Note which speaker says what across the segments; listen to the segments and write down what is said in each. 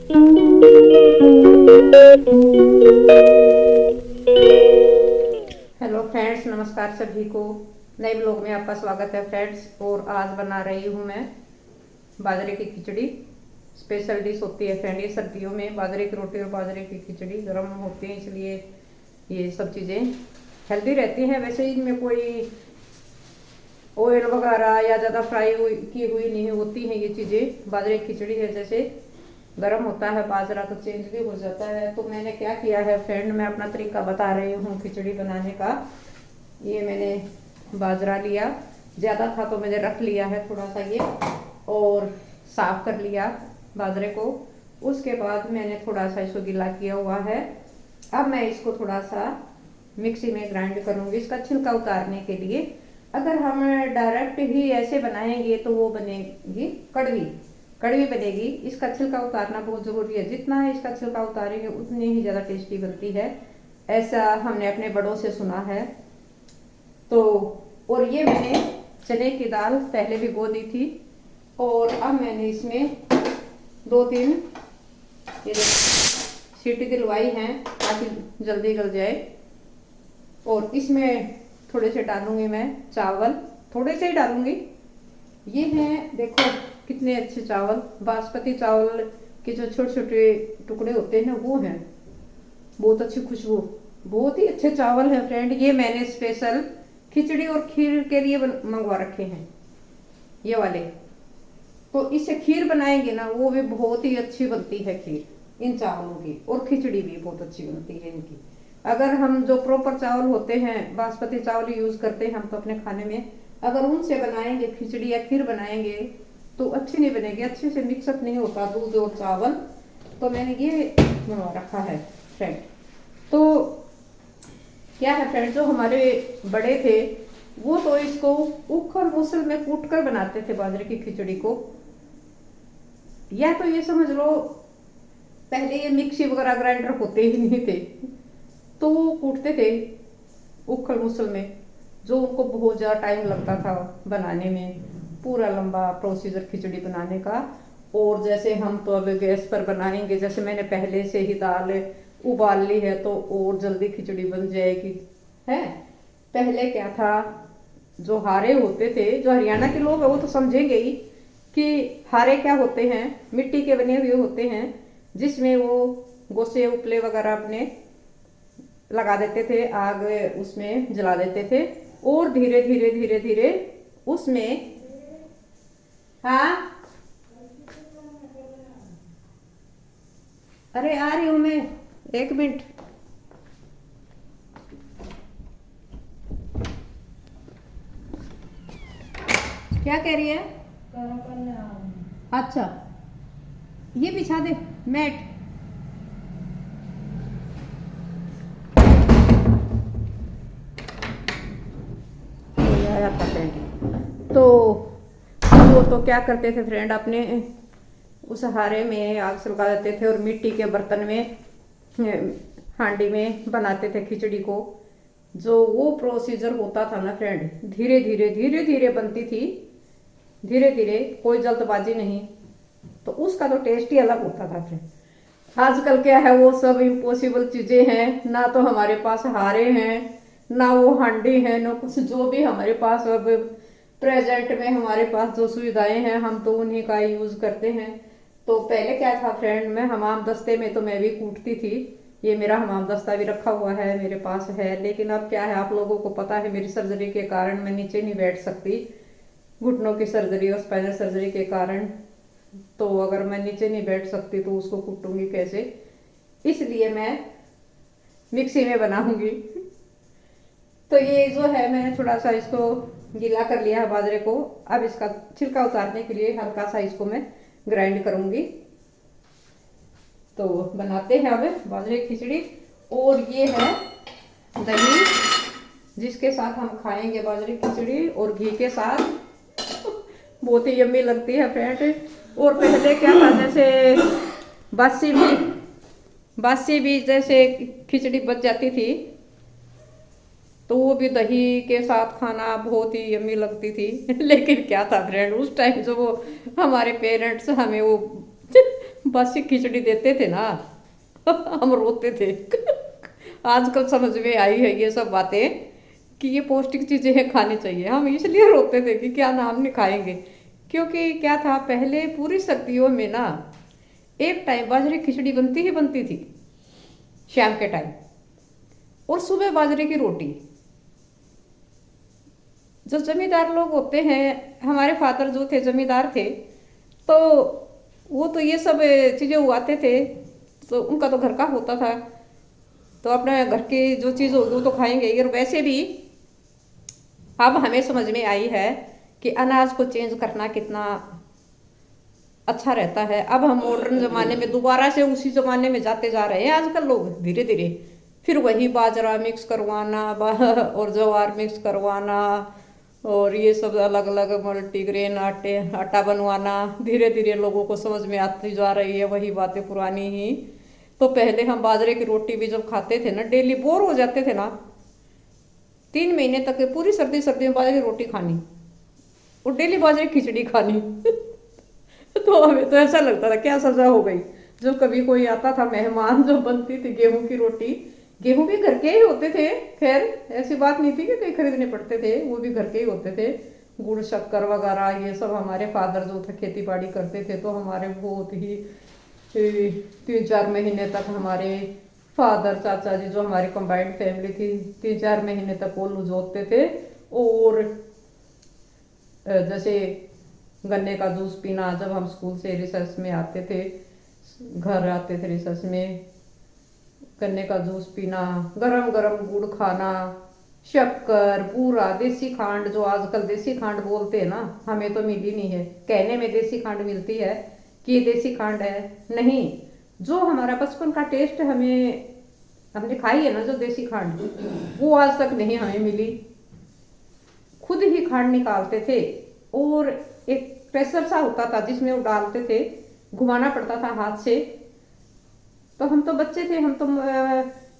Speaker 1: Hello friends, नमस्कार सभी को। नए ब्लॉग में आपका स्वागत है फ्रेंड्स। और आज बना रही हूँ मैं बाजरे की खिचड़ी। स्पेशल डिश होती है फ्रेंड, ये सर्दियों में बाजरे की रोटी और बाजरे की खिचड़ी गर्म होती है, इसलिए ये सब चीज़ें हेल्दी रहती हैं। वैसे इनमें कोई ऑयल वगैरह या ज़्यादा फ्राई की हुई नहीं होती हैं ये चीज़ें। बाजरे की खिचड़ी है, जैसे गर्म होता है बाजरा तो चेंज भी हो जाता है। तो मैंने क्या किया है फ्रेंड, मैं अपना तरीका बता रही हूँ खिचड़ी बनाने का। ये मैंने बाजरा लिया, ज़्यादा था तो मैंने रख लिया है थोड़ा सा ये, और साफ कर लिया बाजरे को। उसके बाद मैंने थोड़ा सा इसको गीला किया हुआ है। अब मैं इसको थोड़ा सा मिक्सी में ग्राइंड करूँगी इसका छिलका उतारने के लिए। अगर हम डायरेक्ट ही ऐसे बनाएंगे तो वो बनेगी कड़वी कड़वी बनेगी। इसका छिलका उतारना बहुत ज़रूरी है, जितना इसका छिलका उतारेंगे उतनी ही ज़्यादा टेस्टी बनती है, ऐसा हमने अपने बड़ों से सुना है। तो और ये मैंने चने की दाल पहले भिगो दी थी, और अब मैंने इसमें 2-3 सीटी दिलवाई हैं ताकि जल्दी गल जाए। और इसमें थोड़े से डालूंगी मैं चावल, थोड़े से ही डालूंगी। ये हैं, देखो कितने अच्छे चावल, बासमती चावल के जो छोटे छोटे टुकड़े होते हैं वो हैं। बहुत अच्छी खुशबू, बहुत ही अच्छे चावल हैं फ्रेंड। ये मैंने स्पेशल खिचड़ी और खीर के लिए मंगवा रखे हैं ये वाले। तो इससे खीर बनाएंगे ना, वो भी बहुत ही अच्छी बनती है खीर इन चावलों की, और खिचड़ी भी बहुत अच्छी बनती है इनकी। अगर हम जो प्रॉपर चावल होते हैं, बासमती चावल यूज करते हैं हम तो अपने खाने में, अगर उनसे बनाएंगे खिचड़ी या खीर बनाएंगे तो अच्छी नहीं बनेगी, अच्छे से मिक्सअप नहीं होता दूध और चावल। तो मैंने ये मंगवा रखा है फ्रेंड। तो क्या है फ्रेंड, जो हमारे बड़े थे वो तो इसको उखल मुसल में कूट कर बनाते थे बाजरे की खिचड़ी को। या तो ये समझ लो पहले ये मिक्सी वगैरह ग्राइंडर होते ही नहीं थे, तो वो कूटते थे उखल मुसल में, जो उनको बहुत ज़्यादा टाइम लगता था बनाने में, पूरा लंबा प्रोसीजर खिचड़ी बनाने का। और जैसे हम तो अब गैस पर बनाएंगे, जैसे मैंने पहले से ही दाल उबाल ली है तो और जल्दी खिचड़ी बन जाएगी है। पहले क्या था, जो हारे होते थे, जो हरियाणा के लोग हैं वो तो समझेंगे ही कि हारे क्या होते हैं, मिट्टी के बने हुए होते हैं, जिसमें वो गोसे उपले वगैरह अपने लगा देते थे, आग उसमें जला देते थे, और धीरे धीरे धीरे धीरे उसमें, हाँ अरे आ रही हूं मैं, 1 मिनट। क्या कह रही है? अच्छा, ये बिछा दे मैट। आया था फ्रेंड। तो वो तो क्या करते थे फ्रेंड, अपने उस हारे में आग सुलगा देते थे और मिट्टी के बर्तन में, हांडी में बनाते थे खिचड़ी को। जो वो प्रोसीजर होता था ना फ्रेंड, धीरे धीरे धीरे धीरे बनती थी, धीरे धीरे, कोई जल्दबाजी नहीं, तो उसका तो टेस्ट ही अलग होता था फ्रेंड। आजकल क्या है, वो सब इम्पॉसिबल चीजें हैं, ना तो हमारे पास हारे हैं, ना वो हांडी है, ना कुछ। जो भी हमारे पास अब प्रेजेंट में हमारे पास जो सुविधाएं हैं, हम तो उन्हीं का यूज करते हैं। तो पहले क्या था फ्रेंड, मैं हमाम दस्ते में तो मैं भी कूटती थी। ये मेरा हमाम दस्ता भी रखा हुआ है, मेरे पास है। लेकिन अब क्या है, आप लोगों को पता है मेरी सर्जरी के कारण मैं नीचे नहीं बैठ सकती, घुटनों की सर्जरी और स्पाइनल सर्जरी के कारण। तो अगर मैं नीचे नहीं बैठ सकती तो उसको कूटूंगी कैसे, इसलिए मैं मिक्सी में बनाऊंगी। तो ये जो है, मैंने थोड़ा सा इसको गीला कर लिया है बाजरे को। अब इसका छिलका उतारने के लिए हल्का सा इसको मैं ग्राइंड करूंगी। तो बनाते हैं अब बाजरे की खिचड़ी। और ये है दही, जिसके साथ हम खाएंगे बाजरे की खिचड़ी, और घी के साथ बहुत ही यम्मी लगती है फ्रेंड। और पहले क्या था, जैसे बासी भी जैसे खिचड़ी बच जाती थी, तो वो भी दही के साथ खाना बहुत ही यम्मी लगती थी। लेकिन क्या था फ्रेंड, उस टाइम जो वो हमारे पेरेंट्स हमें वो बासी खिचड़ी देते थे ना हम रोते थे। आजकल समझ में आई है ये सब बातें कि ये पौष्टिक चीजें हैं, खानी चाहिए। हम इसलिए रोते थे कि क्या नाम नहीं खाएंगे, क्योंकि क्या था पहले पूरी सर्दियों में ना एक टाइम बाजरे की खिचड़ी बनती ही बनती थी शाम के टाइम, और सुबह बाजरे की रोटी। जो जमींदार लोग होते हैं, हमारे फादर जो थे जमींदार थे, तो वो तो ये सब चीज़ें उगाते थे, तो उनका तो घर का होता था, तो अपने घर की जो चीज़ होगी वो तो खाएंगे। और वैसे भी अब हमें समझ में आई है कि अनाज को चेंज करना कितना अच्छा रहता है। अब हम मॉडर्न ज़माने में दोबारा से उसी ज़माने में जाते जा रहे हैं आजकल लोग धीरे धीरे। फिर वही बाजरा मिक्स करवाना और ज्वार मिक्स करवाना, और ये सब अलग अलग मल्टीग्रेन आटा बनवाना, धीरे धीरे लोगों को समझ में आती जा रही है वही बातें पुरानी ही। तो पहले हम बाजरे की रोटी भी जब खाते थे ना, डेली बोर हो जाते थे ना, 3 महीने तक पूरी सर्दी सर्दी में बाजरे की रोटी खानी और डेली बाजरे की खिचड़ी खानी। तो हमें तो ऐसा लगता था क्या सजा हो गई। जो कभी कोई आता था मेहमान, जो बनती थी गेहूं की रोटी, गेहूं भी घर के ही होते थे, खैर ऐसी बात नहीं थी कि कहीं खरीदने पड़ते थे, वो भी घर के ही होते थे। गुड़ शक्कर वगैरह ये सब हमारे फादर जो थे खेती बाड़ी करते थे, तो हमारे बहुत ही 3-4 महीने तक हमारे फादर चाचा जी जो हमारी कंबाइंड फैमिली थी 3-4 महीने तक वो जोतते थे। और जैसे गन्ने का जूस पीना, जब हम स्कूल से रिसर्च में आते थे, घर आते थे रिसर्च में, गन्ने का जूस पीना, गरम गरम गुड़ खाना, शक्कर, बूरा, देसी खांड, जो आजकल देसी खांड बोलते हैं ना, हमें तो मिली नहीं है। कहने में देसी खांड मिलती है कि ये देसी खांड है, नहीं, जो हमारा बचपन का टेस्ट हमने खाई है ना, जो देसी खांड, वो आज तक नहीं हमें मिली। खुद ही खांड निकालते थे, और एक प्रेशर सा होता था जिसमें वो डालते थे, घुमाना पड़ता था हाथ से। तो हम तो बच्चे थे, हम तो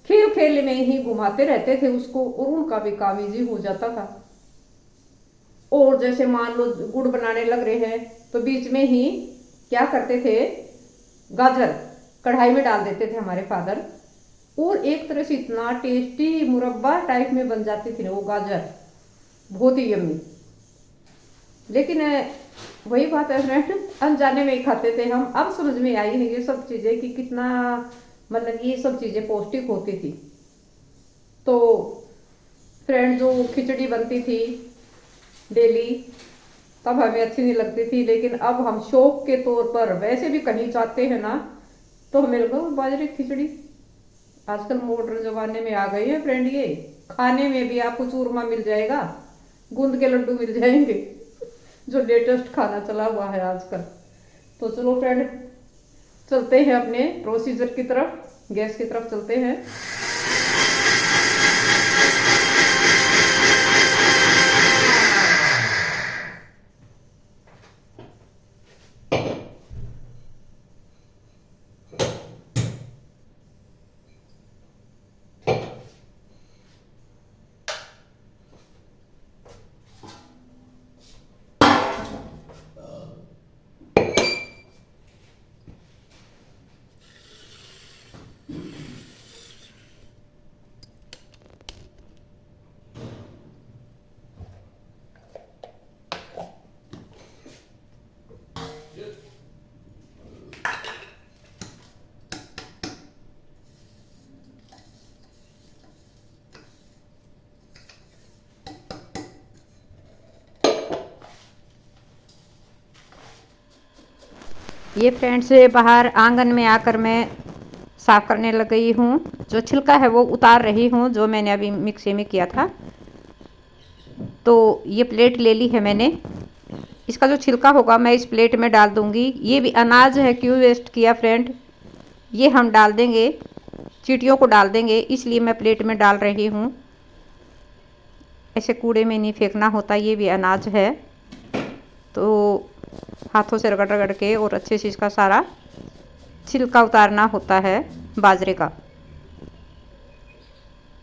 Speaker 1: खेल खेल में ही घुमाते रहते थे उसको, और उनका भी काम इजी हो जाता था। और जैसे मान लो गुड़ बनाने लग रहे हैं, तो बीच में ही क्या करते थे, गाजर कढ़ाई में डाल देते थे हमारे फादर, और एक तरह से इतना टेस्टी मुरब्बा टाइप में बन जाती थी ना वो गाजर, बहुत ही यम्मी। लेकिन वही बात है फ्रेंड, अनजाने में ही खाते थे हम। अब समझ में आई है ये सब चीज़ें कि कितना मतलब ये सब चीज़ें पौष्टिक होती थी। तो फ्रेंड जो खिचड़ी बनती थी डेली, तब हमें अच्छी नहीं लगती थी, लेकिन अब हम शौक के तौर पर वैसे भी कहीं जाते हैं ना, तो हमें लगता है बाजरे की खिचड़ी। आजकल मॉडर्न जमाने में आ गई है फ्रेंड, ये खाने में भी आपको चूरमा मिल जाएगा, गूंद के लड्डू मिल जाएंगे, जो लेटेस्ट खाना चला हुआ है आजकल। तो चलो फ्रेंड, चलते हैं अपने प्रोसीजर की तरफ, गैस की तरफ चलते हैं। ये फ्रेंड से बाहर आंगन में आकर मैं साफ़ करने लग गई हूँ। जो छिलका है वो उतार रही हूँ, जो मैंने अभी मिक्सी में किया था। तो ये प्लेट ले ली है मैंने, इसका जो छिलका होगा मैं इस प्लेट में डाल दूँगी। ये भी अनाज है, क्यों वेस्ट किया फ्रेंड, ये हम डाल देंगे, चींटियों को डाल देंगे, इसलिए मैं प्लेट में डाल रही हूँ। ऐसे कूड़े में नहीं फेंकना होता, ये भी अनाज है। तो हाथों से रगड़ रगड़ के और अच्छे से इसका सारा छिलका उतारना होता है बाजरे का।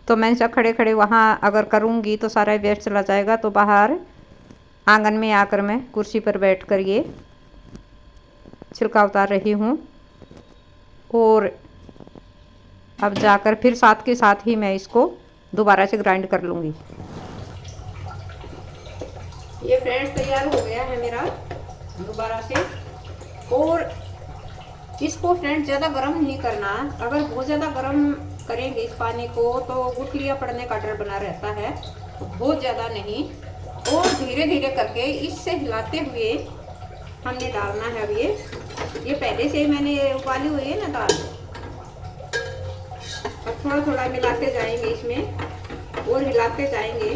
Speaker 1: तो मैं सब खड़े खड़े वहाँ अगर करूँगी तो सारा वेस्ट चला जाएगा। तो बाहर आंगन में आकर मैं कुर्सी पर बैठ कर ये छिलका उतार रही हूँ। और अब जाकर फिर साथ के साथ ही मैं इसको दोबारा से ग्राइंड कर लूँगी। ये फ्रेंड्स तैयार हो गया है मेरा दोबारा से। और इसको फ्रेंड्स ज़्यादा गर्म नहीं करना। अगर बहुत ज़्यादा गर्म करेंगे इस पानी को तो गुठलियाँ पड़ने का डर बना रहता है, तो बहुत ज़्यादा नहीं। और धीरे धीरे करके इससे हिलाते हुए हमने डालना है। अब ये पहले से ही मैंने उबाली हुई है ना दाल। अब थोड़ा थोड़ा मिलाते जाएंगे इसमें और हिलाते जाएंगे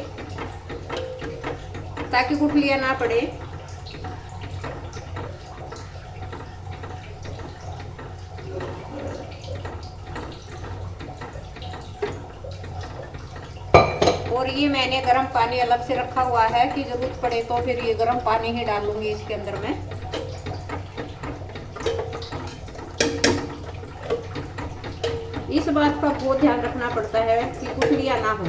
Speaker 1: ताकि गुठलियाँ ना पड़े। और ये मैंने गर्म पानी अलग से रखा हुआ है कि जरूरत पड़े तो फिर ये गर्म पानी ही डालूंगी इसके अंदर में। इस बात का बहुत ध्यान रखना पड़ता है कि गुठलियाँ ना हो।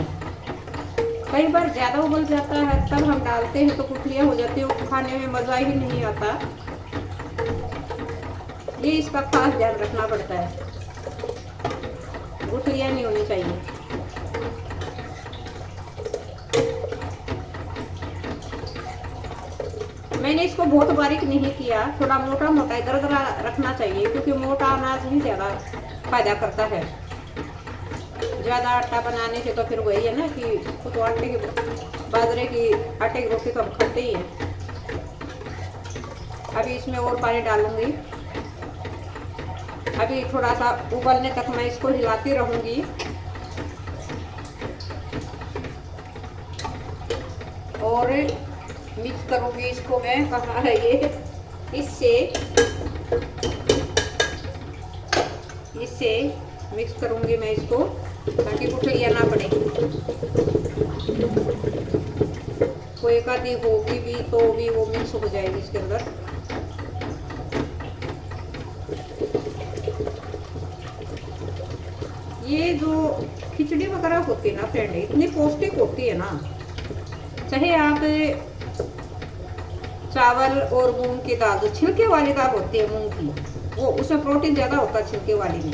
Speaker 1: कई बार ज़्यादा उबल जाता है तब हम डालते हैं तो गुठलियाँ हो जाती है, खाने में मज़ा ही नहीं आता। ये इसका खास ध्यान रखना पड़ता है, गुठलियाँ नहीं होनी चाहिए। मैंने इसको बहुत बारीक नहीं किया, थोड़ा मोटा मोटा दरदरा रखना चाहिए क्योंकि मोटा अनाज ही ज़्यादा फायदा करता है। ज़्यादा आटा बनाने से तो फिर वही है ना कि खुद आटे की बाजरे की आटे की रोटी तो हम खाते ही हैं। अभी इसमें और पानी डालूंगी। अभी थोड़ा सा उबलने तक मैं इसको हिलाती रहूंगी। और मिक्स करूंगी इसको मैं। कहाँ है ये? इससे मिक्स करूंगी मैं इसको ताकि गुठलियाँ ना पड़े। कोई एक आधी होगी भी तो भी वो मिक्स हो जाएगी इसके अंदर। ये जो खिचड़ी वगैरह होती है ना फ्रेंड, इतनी पौष्टिक होती है ना। चाहे आप चावल और मूंग की दाल, जो छिलके वाली दाल होती है मूंग की, वो उसमें प्रोटीन ज्यादा होता है छिलके वाली में।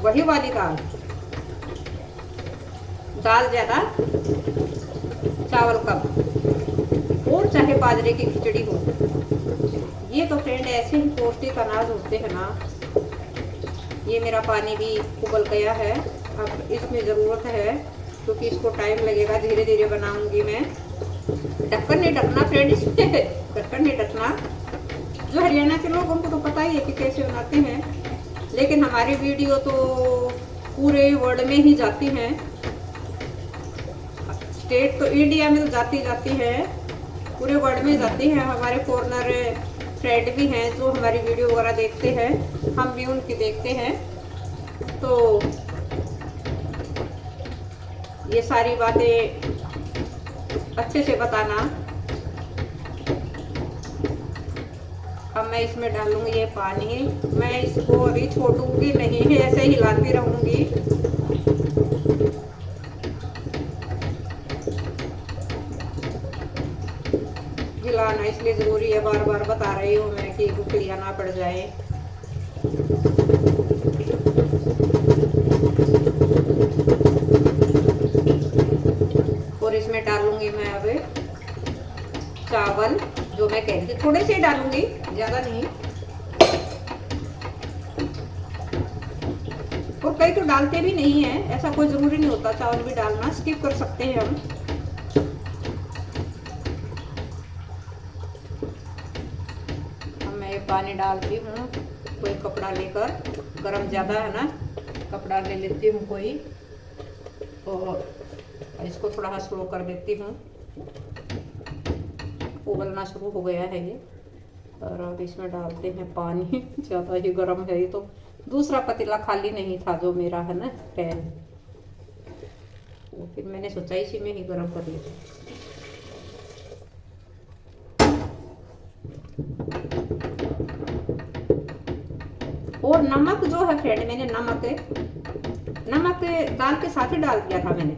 Speaker 1: वही वाली दाल ज्यादा चावल कम। और चाहे बाजरे की खिचड़ी हो, ये तो फ्रेंड ऐसे ही पौष्टिक अनाज होते हैं ना। ये मेरा पानी भी उबल गया है। अब इसमें ज़रूरत है क्योंकि इसको टाइम लगेगा, धीरे धीरे बनाऊंगी मैं। ढक्कन नहीं ढकना फ्रेंड इसमें, ढक्कन नहीं ढकना। जो हरियाणा के लोग उनको तो पता ही है कि कैसे बनाते हैं, लेकिन हमारी वीडियो तो पूरे वर्ल्ड में ही जाती हैं। स्टेट तो इंडिया में तो जाती है, पूरे वर्ल्ड में जाती है। हमारे फॉरेनर फ्रेंड भी हैं जो हमारी वीडियो वगैरह देखते हैं, हम भी उनकी देखते हैं। तो ये सारी बातें अच्छे से बताना। अब मैं इसमें डालूंगी ये पानी। मैं इसको अभी छोड़ूंगी नहीं है, ऐसे ही हिलाती रहूंगी। हिलाना इसलिए जरूरी है, बार बार बता रही हूँ मैं कि गुठलियाँ ना पड़ जाए। और इसमें डालूंगी मैं अब चावल, जो मैं कह रही थी थोड़े से डालूंगी, ज्यादा नहीं। और कई तो डालते भी नहीं है, ऐसा कोई जरूरी नहीं होता चावल भी डालना, स्किप कर सकते हैं हम। मैं ये पानी डालती हूँ, कोई कपड़ा लेकर, गरम ज्यादा है ना, कपड़ा ले लेती हूँ कोई, और इसको थोड़ा सा स्लो कर देती हूँ। उबलना शुरू हो गया है ये। और अब इसमें डालते हैं पानी। ज़्यादा ही गर्म है ये तो। दूसरा पतीला खाली नहीं था जो मेरा है ना पैन, वो फिर मैंने सोचा इसी में ही गर्म कर लेते। और नमक जो है फ्रेंड, मैंने नमक दाल के साथ ही डाल दिया था मैंने।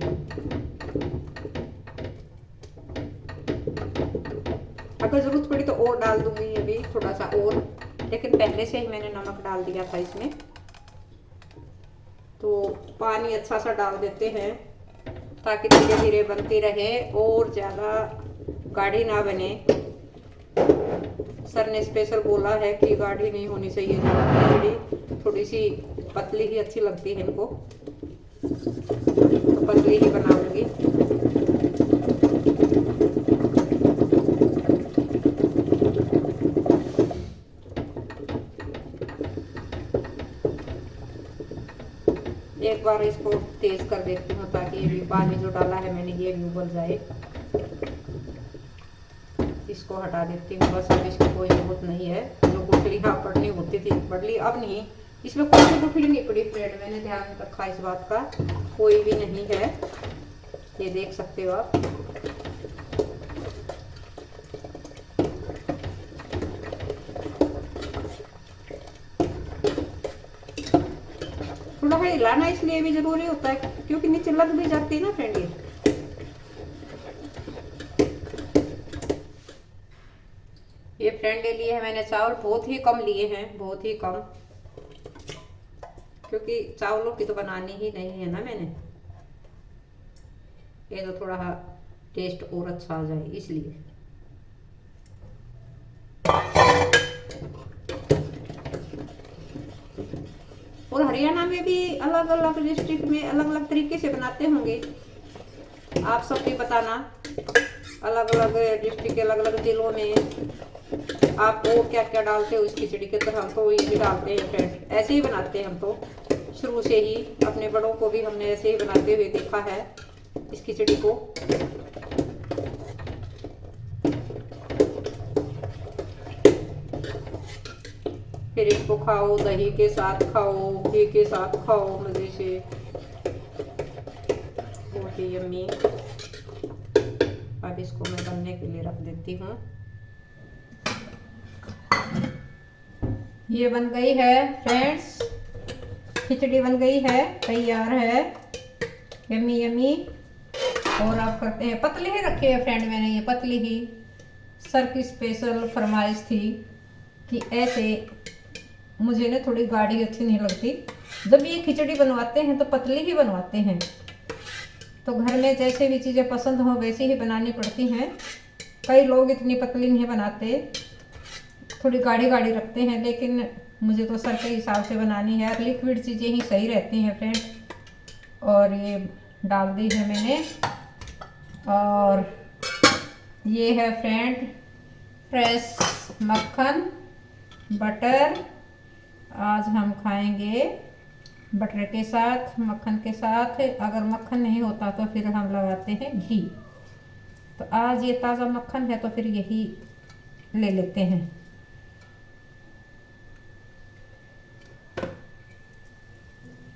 Speaker 1: अगर जरूरत पड़ी तो और डाल दूंगी अभी थोड़ा सा और। लेकिन पहले से ही मैंने नमक डाल दिया था इसमें। तो पानी अच्छा सा डाल देते हैं ताकि धीरे धीरे बनती रहे और ज़्यादा गाढ़ी ना बने। सर ने स्पेशल बोला है कि गाढ़ी नहीं होनी चाहिए ज़्यादा खिचड़ी, थोड़ी सी पतली ही अच्छी लगती है इनको, तो पतली ही बनाऊंगी। एक बार इसको तेज कर देती हूँ ताकि ये भी पानी जो डाला है मैंने ये भी उबल जाए। इसको हटा देती हूँ बस, अब इसकी कोई जरूरत नहीं है। जो गुठलियाँ पड़नी होती थी पड़ ली, अब नहीं। इसमें कोई भी गुठली नहीं पड़ी फ्रेंड, मैंने ध्यान रखा इस बात का, कोई भी नहीं है। ये देख सकते हो आप। थोड़ा हिलाना इसलिए भी जरूरी होता है क्योंकि नीचे लग भी जाती है ना फ्रेंड। ये फ्रेंड ले लिए हैं मैंने चावल, बहुत ही कम लिए हैं, बहुत ही कम, क्योंकि चावलों की तो बनानी ही नहीं है ना मैंने। ये तो थोड़ा टेस्ट और अच्छा आ जाए इसलिए। और हरियाणा में भी अलग अलग डिस्ट्रिक्ट में अलग अलग तरीके से बनाते होंगे, आप सब भी बताना। अलग अलग डिस्ट्रिक्ट के अलग अलग जिलों में आप वो क्या क्या डालते हो इस खिचड़ी के अंदर। हम तो यही डालते हैं फ्रेंड, ऐसे ही बनाते हैं हम तो शुरू से ही। अपने बड़ों को भी हमने ऐसे ही बनाते हुए देखा है इस खिचड़ी को। फिर इसको खाओ, दही के साथ खाओ, घी के साथ खाओ मजे से, बहुत ही यम्मी। अब इसको मैं बनने के लिए रख देती हूँ। ये बन गई है फ्रेंड्स, खिचड़ी बन गई है, तैयार है, यम्मी यम्मी। और आप करते हैं, पतली ही रखी है फ्रेंड मैंने, ये पतली ही। सर की स्पेशल फरमाइश थी कि ऐसे मुझे ना थोड़ी गाढ़ी अच्छी नहीं लगती। जब ये खिचड़ी बनवाते हैं तो पतली ही बनवाते हैं, तो घर में जैसे भी चीज़ें पसंद हो वैसी ही बनानी पड़ती हैं। कई लोग इतनी पतली नहीं बनाते, थोड़ी गाढ़ी गाढ़ी रखते हैं, लेकिन मुझे तो सर के हिसाब से बनानी है। और लिक्विड चीज़ें ही सही रहती हैं फ्रेंड। और ये डाल दी है मैंने। और ये है फ्रेंड फ्रेश मक्खन, बटर। आज हम खाएंगे बटर के साथ, मक्खन के साथ। अगर मक्खन नहीं होता तो फिर हम लगाते हैं घी। तो आज ये ताज़ा मक्खन है तो फिर यही ले लेते हैं।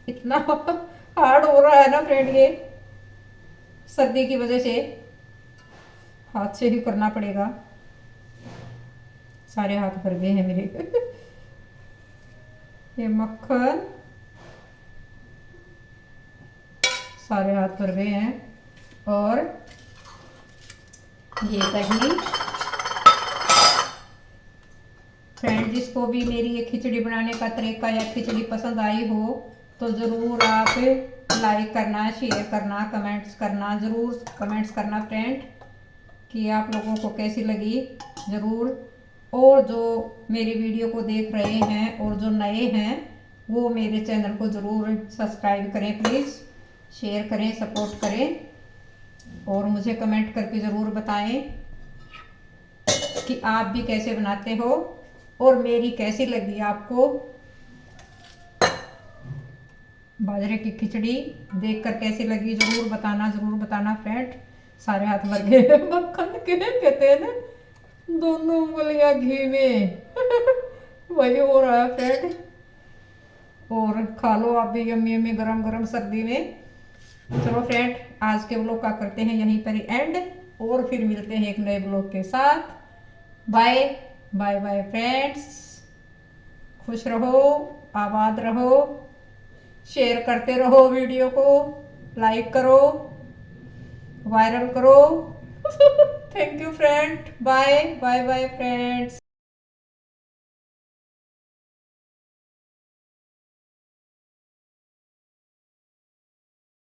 Speaker 1: इतना हार्ड हो रहा है ना फ्रेंड, ये सर्दी की वजह से हाथ से ही करना पड़ेगा। सारे हाथ भर गए हैं मेरे। ये मक्खन सारे हाथ भर गए हैं। और ये दही। फ्रेंड जिसको भी मेरी ये खिचड़ी बनाने का तरीका या खिचड़ी पसंद आई हो तो ज़रूर आप लाइक करना, शेयर करना, कमेंट्स करना, ज़रूर कमेंट्स करना फ्रेंड कि आप लोगों को कैसी लगी ज़रूर। और जो मेरी वीडियो को देख रहे हैं और जो नए हैं वो मेरे चैनल को ज़रूर सब्सक्राइब करें प्लीज़, शेयर करें, सपोर्ट करें। और मुझे कमेंट करके ज़रूर बताएं कि आप भी कैसे बनाते हो और मेरी कैसी लगी आपको। बाजरे की खिचड़ी देखकर कैसी लगी ज़रूर बताना फ्रेंड। सारे हाथ भर गए मक्खन के, कहते हैं ना दोनों उंगलियां घी में। वही हो रहा है फ्रेंड। और खा लो आप भी यम्मी यम्मी गरम गरम सर्दी में। चलो फ्रेंड आज के ब्लॉग का करते हैं यहीं पर ही एंड, और फिर मिलते हैं एक नए ब्लॉग के साथ। बाय बाय बाय फ्रेंड्स, खुश रहो, आबाद रहो, शेयर करते रहो, वीडियो को लाइक करो, वायरल करो। Thank you friend, bye bye bye friends.